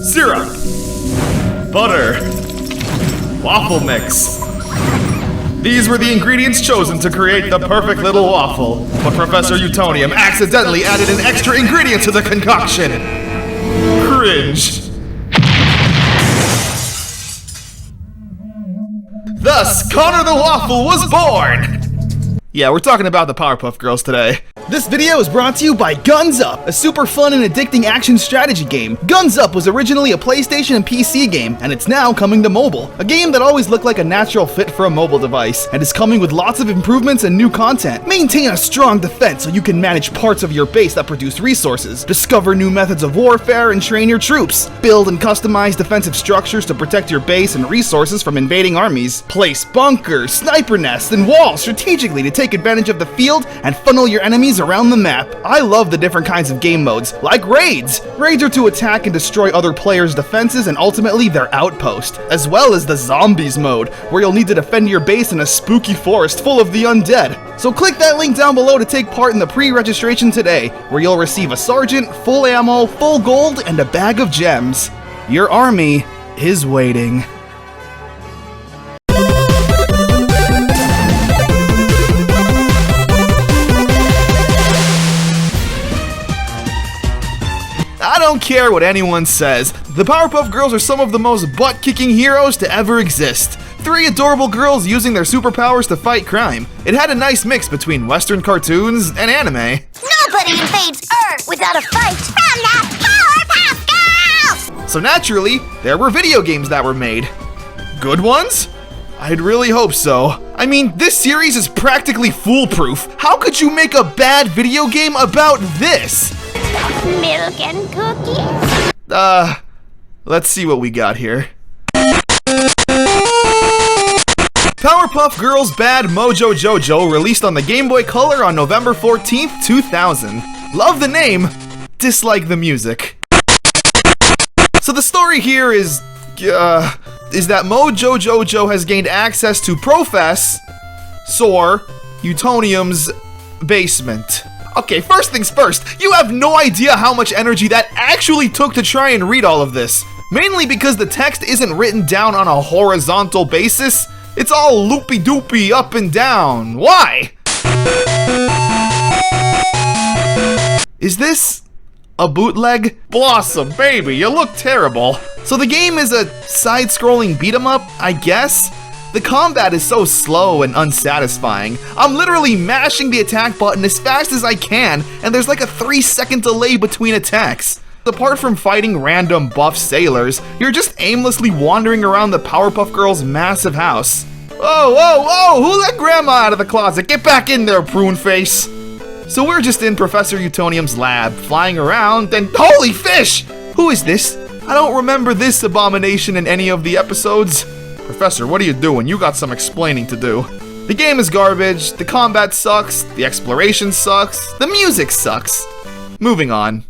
syrup, butter, waffle mix. These were the ingredients chosen to create the perfect little waffle, but Professor Utonium accidentally added an extra ingredient to the concoction. Cringe. Thus, ConnerTheWaffle was born! Yeah, we're talking about the Powerpuff Girls today. This video is brought to you by Guns Up, a super fun and addicting action strategy game. Guns Up was originally a PlayStation and PC game, and it's now coming to mobile. A game that always looked like a natural fit for a mobile device, and is coming with lots of improvements and new content. Maintain a strong defense so you can manage parts of your base that produce resources, discover new methods of warfare, and train your troops. Build and customize defensive structures to protect your base and resources from invading armies. Place bunkers, sniper nests, and walls strategically to take advantage of the field and funnel your enemies around the map. I love the different kinds of game modes, like raids. Raids are to attack and destroy other players' defenses and ultimately their outpost, as well as the zombies mode, where you'll need to defend your base in a spooky forest full of the undead. So click that link down below to take part in the pre-registration today, where you'll receive a sergeant, full ammo, full gold, and a bag of gems. Your army is waiting. I don't care what anyone says, the Powerpuff Girls are some of the most butt-kicking heroes to ever exist. 3 adorable girls using their superpowers to fight crime. It had a nice mix between Western cartoons and anime. Nobody invades Earth without a fight from the Powerpuff Girls! So naturally, there were video games that were made. Good ones? I'd really hope so. I mean, this series is practically foolproof. How could you make a bad video game about this? Milk and cookies? Let's see what we got here. Powerpuff Girls Bad Mojo Jojo released on the Game Boy Color on November 14th, 2000. Love the name, dislike the music. So the story here is that Mojo Jojo has gained access to Professor Utonium's basement. Okay, first things first, you have no idea how much energy that actually took to try and read all of this. Mainly because the text isn't written down on a horizontal basis. It's all loopy-doopy up and down. Why? Is this a bootleg? Blossom, baby, you look terrible. So the game is a side-scrolling beat-em-up, I guess? The combat is so slow and unsatisfying. I'm literally mashing the attack button as fast as I can, and there's like a 3-second delay between attacks. Apart from fighting random buff sailors, you're just aimlessly wandering around the Powerpuff Girls' massive house. Whoa, who let Grandma out of the closet? Get back in there, prune face. So we're just in Professor Utonium's lab, flying around, and holy fish! Who is this? I don't remember this abomination in any of the episodes. Professor, what are you doing? You got some explaining to do. The game is garbage, the combat sucks, the exploration sucks, the music sucks. Moving on.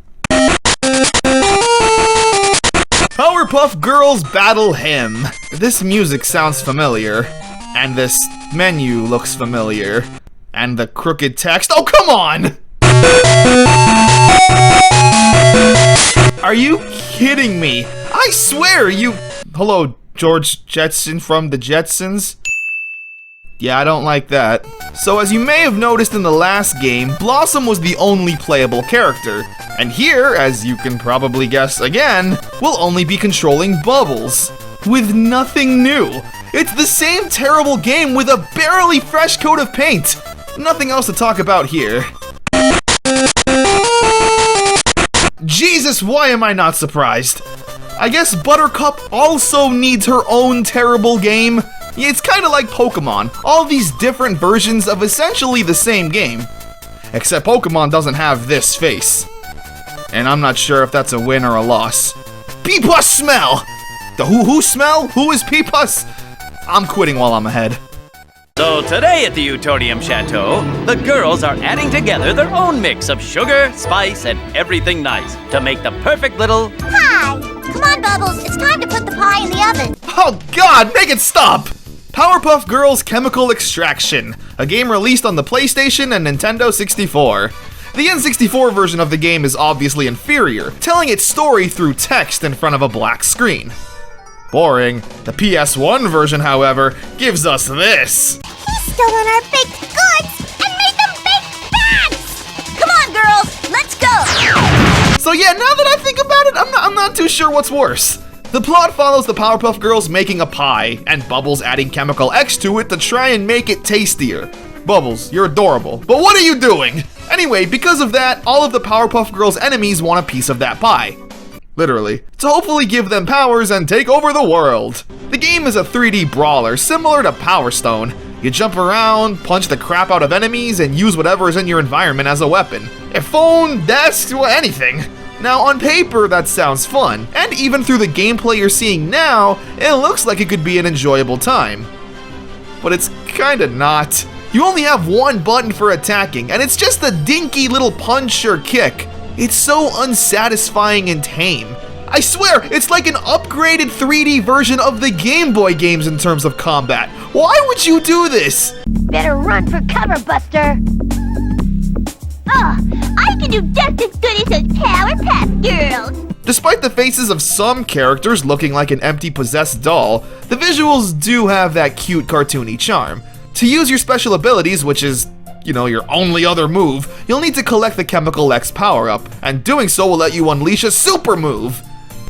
Powerpuff Girls Battle Hymn. This music sounds familiar. And this menu looks familiar. And the crooked text. Oh, come on! Are you kidding me? I swear you... Hello, George Jetson from the Jetsons? Yeah, I don't like that. So as you may have noticed in the last game, Blossom was the only playable character. And here, as you can probably guess again, we'll only be controlling Bubbles. With nothing new. It's the same terrible game with a barely fresh coat of paint. Nothing else to talk about here. Jesus, why am I not surprised? I guess Buttercup also needs her own terrible game. Yeah, it's kinda like Pokemon. All these different versions of essentially the same game. Except Pokemon doesn't have this face. And I'm not sure if that's a win or a loss. Peepus smell! The who smell? Who is Peepus? I'm quitting while I'm ahead. So today at the Utonium Chateau, the girls are adding together their own mix of sugar, spice, and everything nice to make the perfect little Pie! Come on, Bubbles, it's time to put the pie in the oven. Oh God, make it stop! Powerpuff Girls Chemical Extraction, a game released on the PlayStation and Nintendo 64. The N64 version of the game is obviously inferior, telling its story through text in front of a black screen. Boring. The PS1 version, however, gives us this. He's stolen our baked goods and made them baked bags! Come on, girls, let's go! So yeah, now that I think about it, I'm not too sure what's worse. The plot follows the Powerpuff Girls making a pie, and Bubbles adding Chemical X to it to try and make it tastier. Bubbles, you're adorable, but what are you doing? Anyway, because of that, all of the Powerpuff Girls' enemies want a piece of that pie. Literally. To hopefully give them powers and take over the world. The game is a 3D brawler, similar to Power Stone. You jump around, punch the crap out of enemies, and use whatever is in your environment as a weapon. A phone, desk, well, anything. Now, on paper, that sounds fun, and even through the gameplay you're seeing now, it looks like it could be an enjoyable time. But it's kinda not. You only have one button for attacking, and it's just a dinky little punch or kick. It's so unsatisfying and tame. I swear, it's like an upgraded 3D version of the Game Boy games in terms of combat. Why would you do this? Better run for cover, Buster. I can do just as good as those Powerpuff Girls. Despite the faces of some characters looking like an empty possessed doll, the visuals do have that cute cartoony charm. To use your special abilities, which is, your only other move, you'll need to collect the Chemical X power-up, and doing so will let you unleash a super move.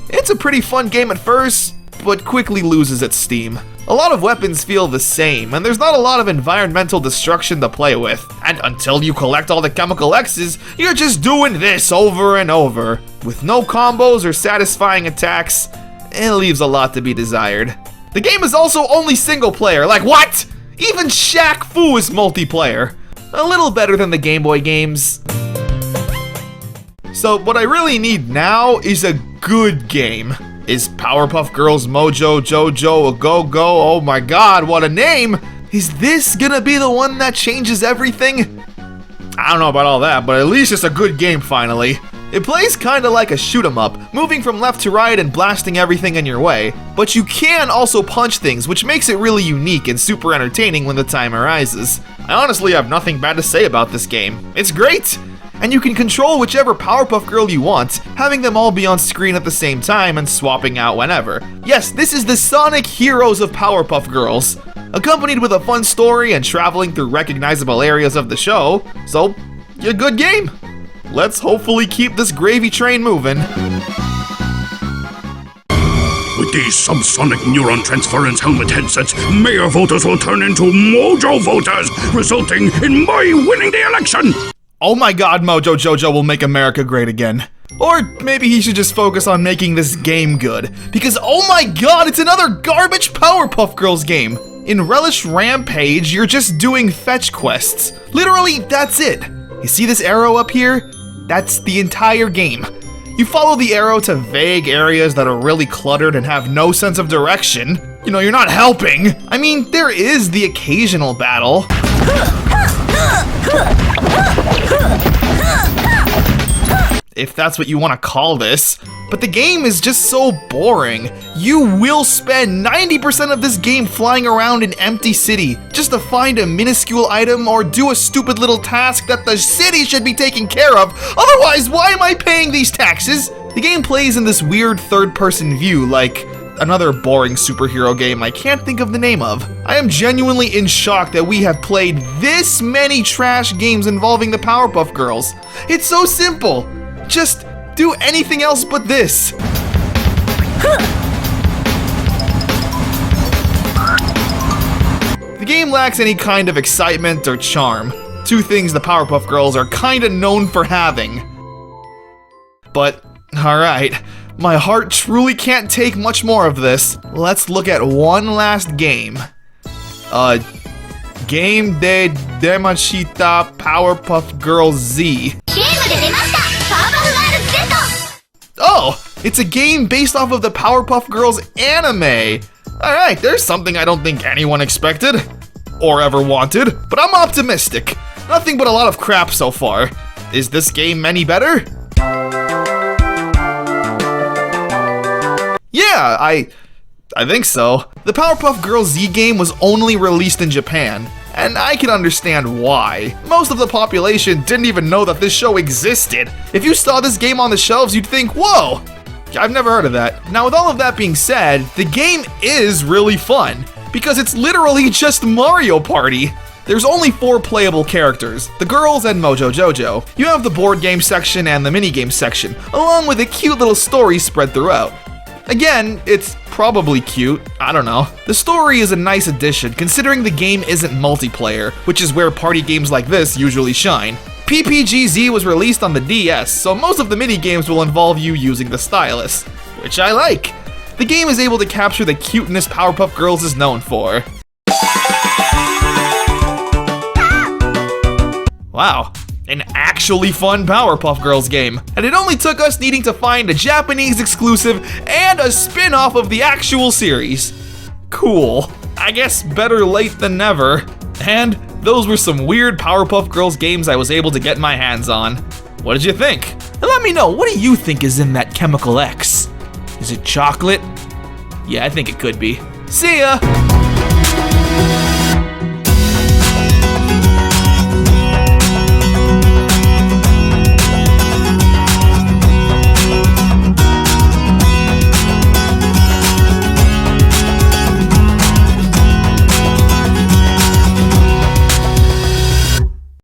It's a pretty fun game at first, but quickly loses its steam. A lot of weapons feel the same, and there's not a lot of environmental destruction to play with. And until you collect all the Chemical X's, you're just doing this over and over. With no combos or satisfying attacks, it leaves a lot to be desired. The game is also only single player, like what? Even Shaq Fu is multiplayer. A little better than the Game Boy games. So what I really need now is a good game. Is Powerpuff Girls Mojo Jojo a go-go? Oh my god, what a name! Is this gonna be the one that changes everything? I don't know about all that, but at least it's a good game finally. It plays kinda like a shoot 'em up, moving from left to right and blasting everything in your way. But you can also punch things, which makes it really unique and super entertaining when the time arises. I honestly have nothing bad to say about this game. It's great! And you can control whichever Powerpuff Girl you want, having them all be on screen at the same time and swapping out whenever. Yes, this is the Sonic Heroes of Powerpuff Girls, accompanied with a fun story and traveling through recognizable areas of the show, so, a good game. Let's hopefully keep this gravy train moving. With these subsonic neuron transference helmet headsets, mayor voters will turn into Mojo voters, resulting in my winning the election! Oh my god, Mojo Jojo will make America great again. Or maybe he should just focus on making this game good, because oh my god, it's another garbage Powerpuff Girls game. In Relish Rampage, you're just doing fetch quests. Literally, that's it. You see this arrow up here? That's the entire game. You follow the arrow to vague areas that are really cluttered and have no sense of direction. You're not helping. I mean, there is the occasional battle. If that's what you want to call this. But the game is just so boring. You will spend 90% of this game flying around an empty city just to find a minuscule item or do a stupid little task that the city should be taking care of. Otherwise, why am I paying these taxes? The game plays in this weird third-person view, like another boring superhero game I can't think of the name of. I am genuinely in shock that we have played this many trash games involving the Powerpuff Girls. It's so simple. Just do anything else but this. The game lacks any kind of excitement or charm. Two things the Powerpuff Girls are kinda known for having. But, alright. My heart truly can't take much more of this. Let's look at one last game. Game de Demachita Powerpuff Girl Z. Oh, it's a game based off of the Powerpuff Girls anime. Alright, there's something I don't think anyone expected. Or ever wanted, but I'm optimistic. Nothing but a lot of crap so far. Is this game any better? Yeah, I think so. The Powerpuff Girl Z game was only released in Japan, and I can understand why. Most of the population didn't even know that this show existed. If you saw this game on the shelves, you'd think, whoa, I've never heard of that. Now, with all of that being said, the game is really fun, because it's literally just Mario Party. There's only 4 playable characters, the girls and Mojo Jojo. You have the board game section and the minigame section, along with a cute little story spread throughout. Again, it's probably cute, I don't know. The story is a nice addition, considering the game isn't multiplayer, which is where party games like this usually shine. PPG Z was released on the DS, so most of the minigames will involve you using the stylus, which I like. The game is able to capture the cuteness Powerpuff Girls is known for. Wow, an actually fun Powerpuff Girls game. And it only took us needing to find a Japanese exclusive and a spin-off of the actual series. Cool. I guess better late than never. And those were some weird Powerpuff Girls games I was able to get my hands on. What did you think? And let me know, what do you think is in that Chemical X? Is it chocolate? Yeah, I think it could be. See ya!